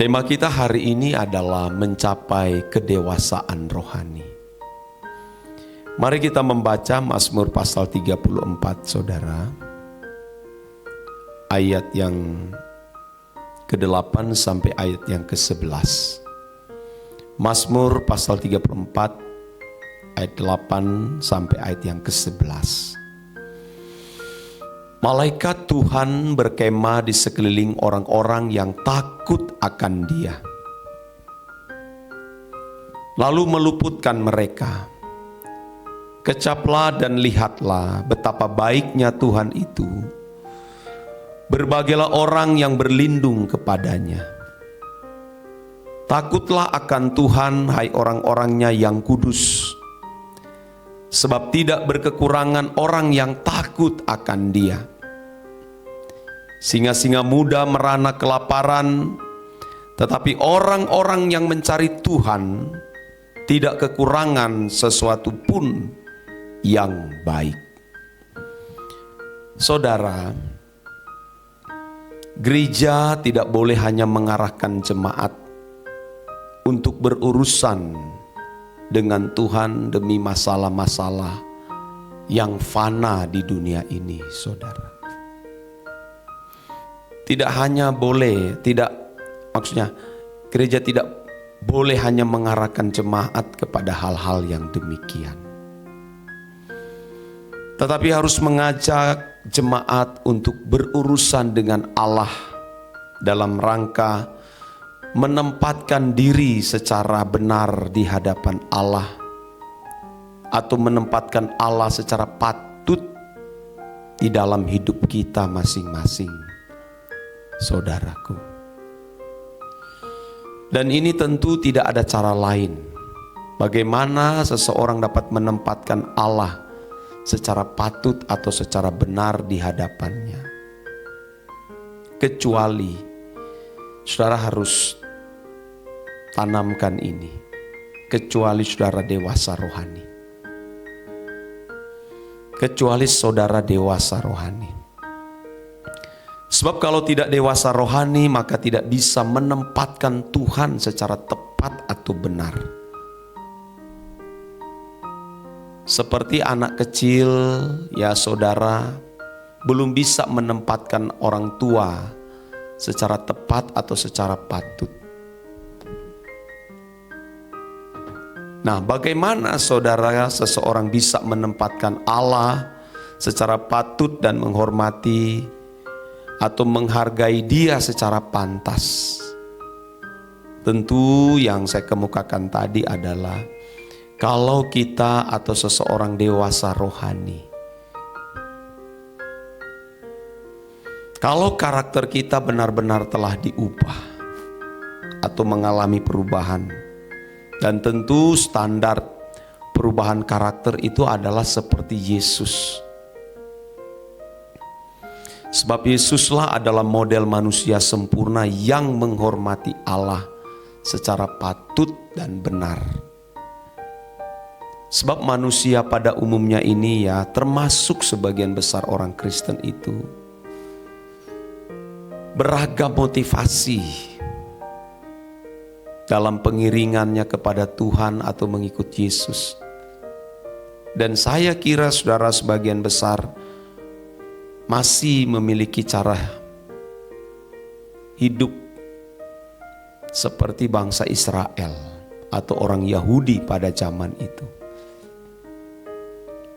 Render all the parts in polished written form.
Tema kita hari ini adalah mencapai kedewasaan rohani. Mari kita membaca Mazmur pasal 34, saudara. Ayat yang ke-8 sampai ayat yang ke-11. Mazmur pasal 34, ayat 8 sampai ayat yang ke-11. Malaikat Tuhan berkemah di sekeliling orang-orang yang takut akan Dia, lalu meluputkan mereka. Kecaplah dan lihatlah betapa baiknya Tuhan itu. Berbagailah orang yang berlindung kepadanya. Takutlah akan Tuhan, hai orang-orangnya yang kudus, sebab tidak berkekurangan orang yang takut akan Dia. Singa-singa muda merana kelaparan, tetapi orang-orang yang mencari Tuhan tidak kekurangan sesuatu pun yang baik. Saudara, gereja tidak boleh hanya mengarahkan jemaat untuk berurusan dengan Tuhan demi masalah-masalah yang fana di dunia ini, saudara. Gereja tidak boleh hanya mengarahkan jemaat kepada hal-hal yang demikian. Tetapi harus mengajak jemaat untuk berurusan dengan Allah dalam rangka menempatkan diri secara benar di hadapan Allah, atau menempatkan Allah secara patut di dalam hidup kita masing-masing, saudaraku. Dan ini tentu tidak ada cara lain bagaimana seseorang dapat menempatkan Allah secara patut atau secara benar di hadapannya, kecuali saudara harus tanamkan ini, kecuali saudara dewasa rohani. Kecuali saudara dewasa rohani. Sebab kalau tidak dewasa rohani, maka tidak bisa menempatkan Tuhan secara tepat atau benar. Seperti anak kecil, ya saudara, belum bisa menempatkan orang tua secara tepat atau secara patut. Nah, bagaimana saudara seseorang bisa menempatkan Allah secara patut dan menghormati atau menghargai Dia secara pantas? Tentu yang saya kemukakan tadi adalah kalau kita atau seseorang dewasa rohani, kalau karakter kita benar-benar telah diubah atau mengalami perubahan, dan tentu standar perubahan karakter itu adalah seperti Yesus. Sebab Yesuslah adalah model manusia sempurna yang menghormati Allah secara patut dan benar. Sebab manusia pada umumnya ini, ya termasuk sebagian besar orang Kristen itu, beragam motivasi dalam pengiringannya kepada Tuhan atau mengikut Yesus. Dan saya kira saudara sebagian besar masih memiliki cara hidup seperti bangsa Israel atau orang Yahudi pada zaman itu.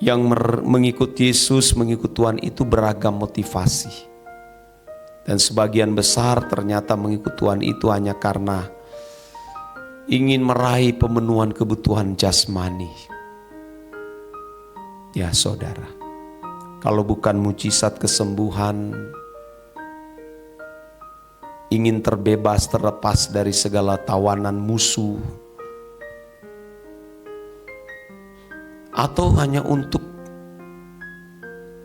Yang mengikut Yesus, mengikut Tuhan itu beragam motivasi. Dan sebagian besar ternyata mengikut Tuhan itu hanya karena ingin meraih pemenuhan kebutuhan jasmani. Ya saudara, kalau bukan mujizat kesembuhan, ingin terbebas, terlepas dari segala tawanan musuh, atau hanya untuk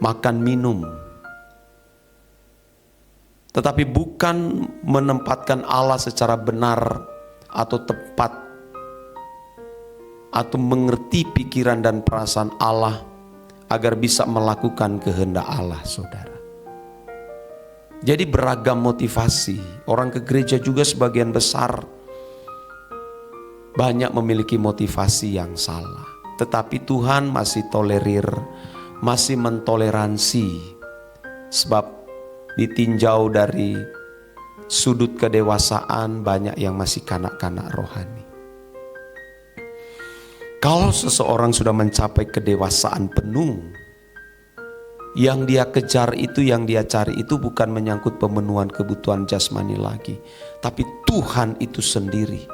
makan minum, tetapi bukan menempatkan Allah secara benar atau tepat, atau mengerti pikiran dan perasaan Allah agar bisa melakukan kehendak Allah, saudara. Jadi beragam motivasi. Orang ke gereja juga sebagian besar banyak memiliki motivasi yang salah. Tetapi Tuhan masih tolerir, masih mentoleransi. Sebab ditinjau dari sudut kedewasaan banyak yang masih kanak-kanak rohani. Kalau seseorang sudah mencapai kedewasaan penuh, yang dia kejar itu, yang dia cari itu bukan menyangkut pemenuhan kebutuhan jasmani lagi, tapi Tuhan itu sendiri.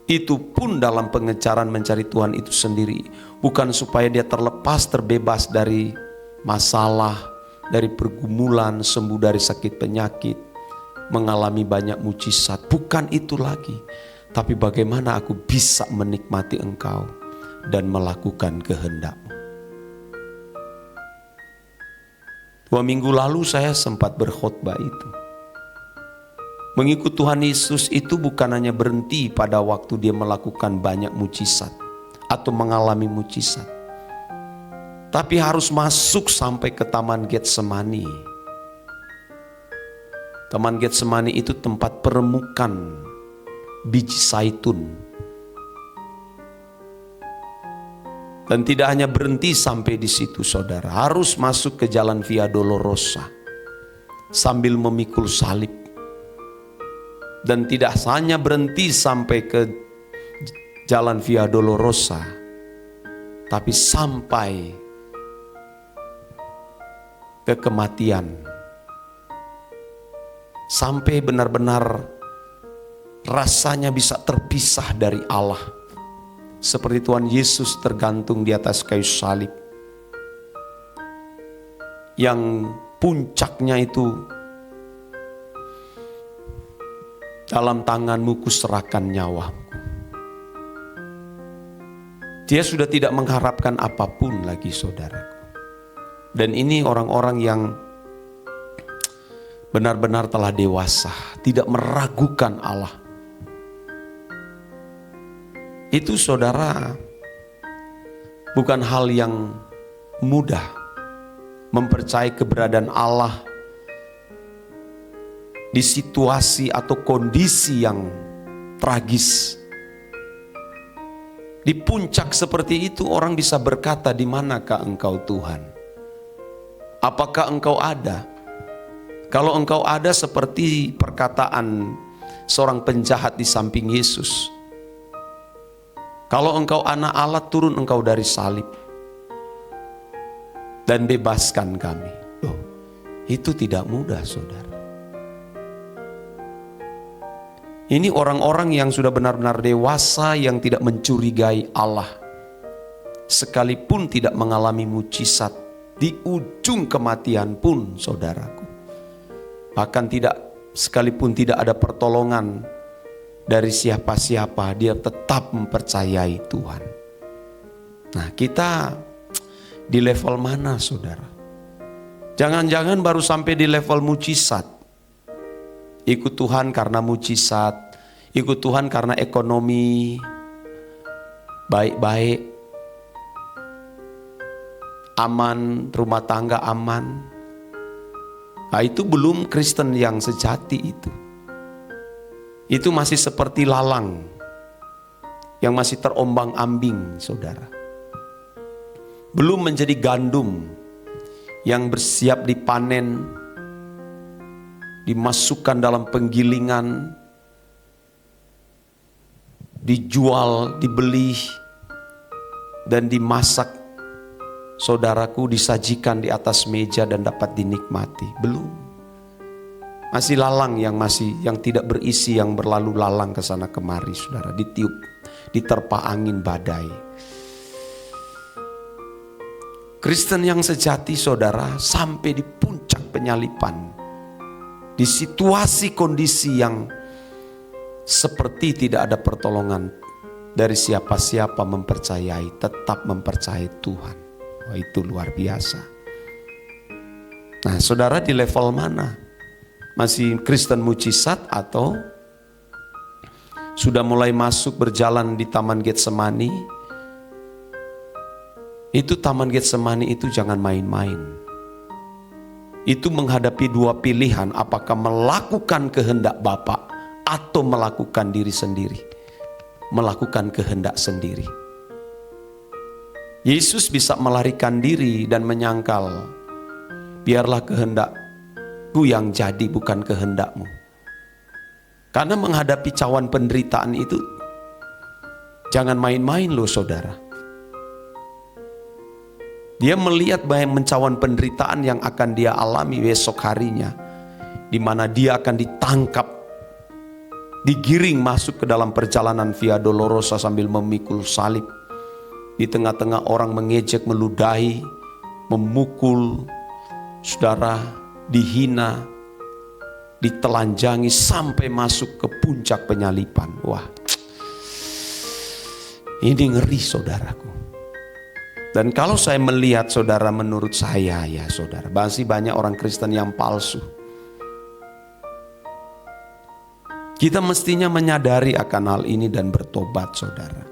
Itu pun dalam pengejaran mencari Tuhan itu sendiri, bukan supaya dia terlepas, terbebas dari masalah, dari pergumulan, sembuh dari sakit penyakit, mengalami banyak mujizat. Bukan itu lagi, tapi bagaimana aku bisa menikmati Engkau dan melakukan kehendak-Mu. 2 minggu lalu saya sempat berkhotbah itu. Mengikut Tuhan Yesus itu bukan hanya berhenti pada waktu dia melakukan banyak mujizat atau mengalami mujizat, tapi harus masuk sampai ke Taman Getsemani. Taman Getsemani itu tempat peremukan biji zaitun. Dan tidak hanya berhenti sampai di situ, saudara, harus masuk ke jalan Via Dolorosa sambil memikul salib. Dan tidak hanya berhenti sampai ke jalan Via Dolorosa, tapi sampai ke kematian. Sampai benar-benar rasanya bisa terpisah dari Allah. Seperti Tuhan Yesus tergantung di atas kayu salib, yang puncaknya itu, dalam tanganmu kuserahkan nyawaku. Dia sudah tidak mengharapkan apapun lagi, saudaraku. Dan ini orang-orang yang benar-benar telah dewasa, tidak meragukan Allah. Itu, saudara, bukan hal yang mudah mempercayai keberadaan Allah di situasi atau kondisi yang tragis. Di puncak seperti itu orang bisa berkata, di manakah Engkau Tuhan? Apakah Engkau ada? Kalau Engkau ada, seperti perkataan seorang penjahat di samping Yesus, kalau Engkau anak Allah, turun Engkau dari salib dan bebaskan kami. Loh, itu tidak mudah, saudara. Ini orang-orang yang sudah benar-benar dewasa, yang tidak mencurigai Allah, sekalipun tidak mengalami mujizat di ujung kematian pun, saudaraku. Bahkan sekalipun tidak ada pertolongan dari siapa-siapa, dia tetap mempercayai Tuhan. Nah, kita di level mana, saudara? Jangan-jangan baru sampai di level mujizat. Ikut Tuhan karena mujizat, ikut Tuhan karena ekonomi baik-baik, aman, rumah tangga aman. Nah, itu belum Kristen yang sejati itu. Itu masih seperti lalang yang masih terombang-ambing, saudara. Belum menjadi gandum yang bersiap dipanen, dimasukkan dalam penggilingan, dijual, dibeli, dan dimasak, saudaraku, disajikan di atas meja dan dapat dinikmati. Belum. Masih lalang yang tidak berisi, yang berlalu lalang ke sana kemari, saudara, ditiup, diterpa angin badai. Kristen yang sejati, saudara, sampai di puncak penyalipan, di situasi kondisi yang seperti tidak ada pertolongan dari siapa-siapa, mempercayai, tetap mempercayai Tuhan. Wah, itu luar biasa. Nah, saudara, di level mana? Masih Kristen mujizat atau sudah mulai masuk berjalan di Taman Getsemani? Itu Taman Getsemani itu jangan main-main. itu menghadapi dua pilihan, apakah melakukan kehendak Bapa atau melakukan diri sendiri, melakukan kehendak sendiri. Yesus bisa melarikan diri dan menyangkal, biarlah kehendakku yang jadi, bukan kehendakmu. Karena menghadapi cawan penderitaan itu jangan main-main loh saudara. Dia melihat banyak mencawan penderitaan yang akan dia alami besok harinya, di mana dia akan ditangkap, digiring masuk ke dalam perjalanan Via Dolorosa sambil memikul salib. Di tengah-tengah orang mengejek, meludahi, memukul, saudara, dihina, ditelanjangi sampai masuk ke puncak penyaliban. Wah, ini ngeri saudaraku. Dan kalau saya melihat saudara, menurut saya ya saudara, masih banyak orang Kristen yang palsu. Kita mestinya menyadari akan hal ini dan bertobat saudara.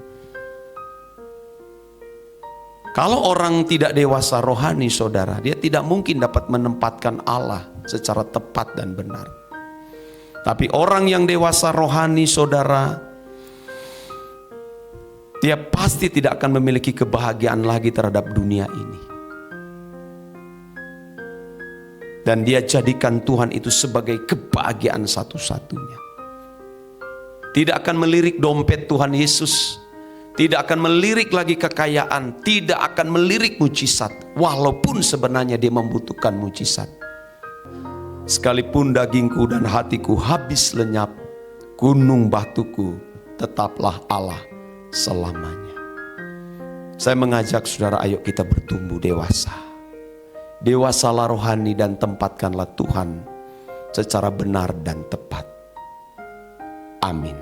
Kalau orang tidak dewasa rohani saudara, dia tidak mungkin dapat menempatkan Allah secara tepat dan benar. Tapi orang yang dewasa rohani saudara, dia pasti tidak akan memiliki kebahagiaan lagi terhadap dunia ini. Dan dia jadikan Tuhan itu sebagai kebahagiaan satu-satunya. Tidak akan melirik dompet Tuhan Yesus, tidak akan melirik lagi kekayaan, tidak akan melirik mujizat, walaupun sebenarnya dia membutuhkan mujizat. Sekalipun dagingku dan hatiku habis lenyap, gunung batuku tetaplah Allah selamanya. Saya mengajak saudara, ayo kita bertumbuh dewasa. Dewasalah rohani dan tempatkanlah Tuhan secara benar dan tepat. Amin.